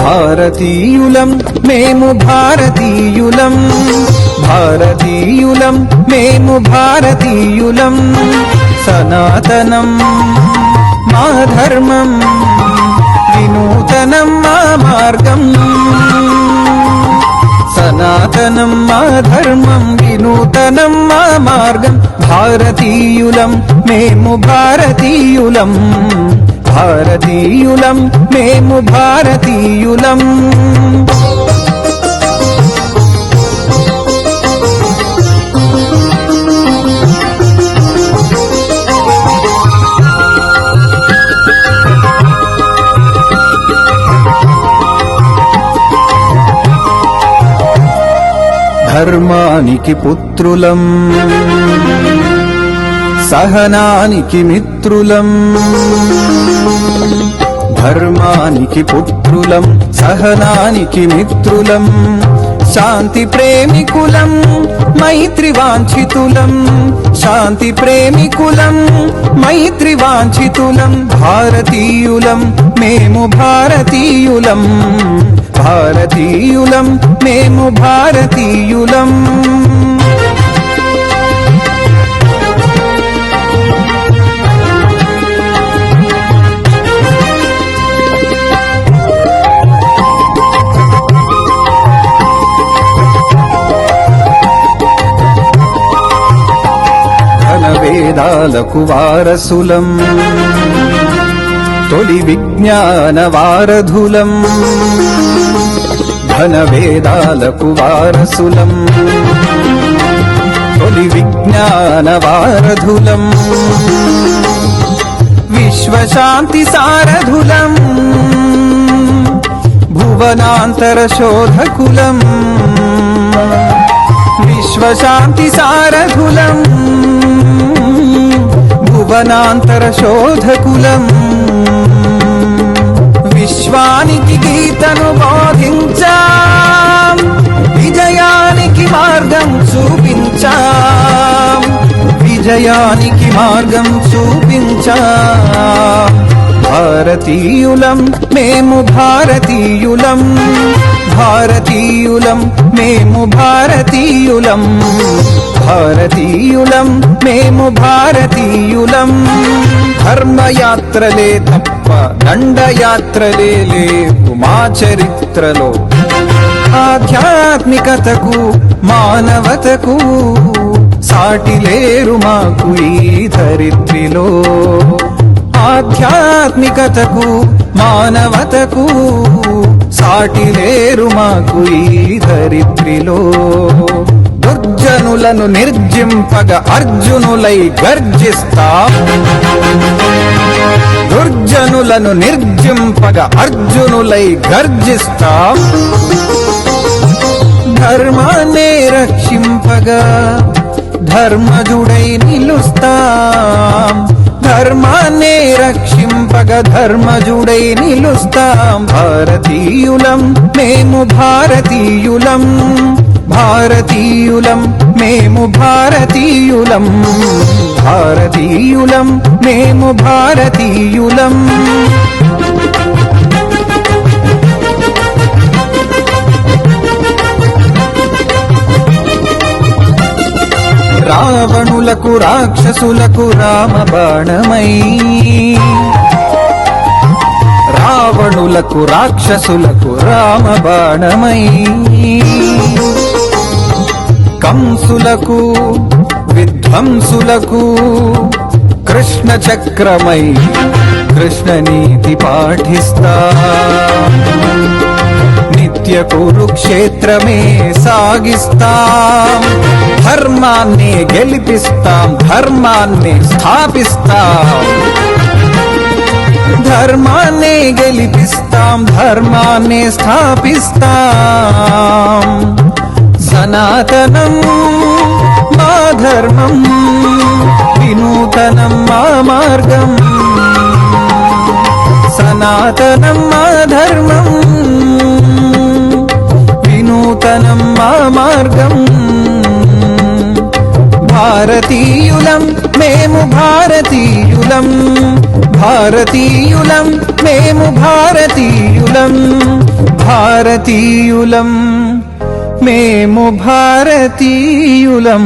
భారతీయులం మేము భారతీయులం, భారతీయులం మేము భారతీయులం. సనాతనం మా ధర్మం, వినూతనం మా మార్గం. సనాతనం మా ధర్మం, వినూతనం మా మార్గం. భారతీయులం మేము భారతీయులం, భారతీయులం మేము భారతీయులం. ధర్మానికి పుత్రులం, సహనానికి మిత్రులం. ధర్మానికి పుత్రులం, సహనానికి మిత్రులం. శాంతి ప్రేమికులం, మైత్రి వాంఛితులం. శాంతి ప్రేమికులం, మైత్రి వాంఛితులం. భారతీయులం మేము భారతీయులం, భారతీయులం మేము భారతీయులం. వేదాలకు వారసులం, తొలి విజ్ఞాన వారధులం. ఘన వేదాలకు వారసులం, తొలి విజ్ఞాన వారధులం. విశ్వశాంతి సారథులం, భువనాంతర శోధకులం. విశ్వశాంతి సారథులం, భువనాంతర శోధకులం. విశ్వానికి గీతను బోధించాం, విజయానికి మార్గం చూపించాం, విజయానికి మార్గం చూపించాం. భారతీయులం మేము భారతీయులం, భారతీయులం మేము భారతీయులం, భారతీయులం మేము భారతీయులం. ధర్మయాత్రలే తప్ప దండయాత్రలే లేవు మా చరిత్రలో. ఆధ్యాత్మికతకు మానవతకు సాటి లేరు మాకు ఈ ధరిత్రిలో. ఆధ్యాత్మికతకు మానవతకు సాటి లేరు మాకు ఈ ధరిత్రిలో. దుర్జనులను నిర్జింపగ అర్జునులై గర్జిస్తాం, దుర్జనులను నిర్జింపగ అర్జునులై గర్జిస్తాం. ధర్మాన్నే రక్షింపగా ధర్మజుడై నిలుస్తాం, ధర్మాన్నే రక్షింపగ ధర్మజుడై నిలుస్తాం. భారతీయులం మేము భారతీయులం, భారతీయులం మేము భారతీయులం, భారతీయులం మేము భారతీయులం. రావణులకు రాక్షసులకు రామబాణమై, రావణులకు రాక్షసులకు రామబాణమై. కంసులకు విధ్వంసులకు కృష్ణ చక్రమై కృష్ణ నీతి పాఠిస్తా. నిత్య కురుక్షేత్రమే సాగిస్తాం, ధర్మాన్ని గెలిపిస్తాం, ధర్మాన్ని స్థాపిస్తాం. ధర్మాన్ని గెలిపిస్తాం, ధర్మాన్ని స్థాపిస్తాం. సనాతనం మా ధర్మం, వినూతనం మా మార్గం. సనాతనం మా ధర్మం, వినూతనం మా మార్గం. భారతీయులం మేము భారతీయులం, భారతీయులం మేము భారతీయులం, భారతీయులం మేము భారతీయులం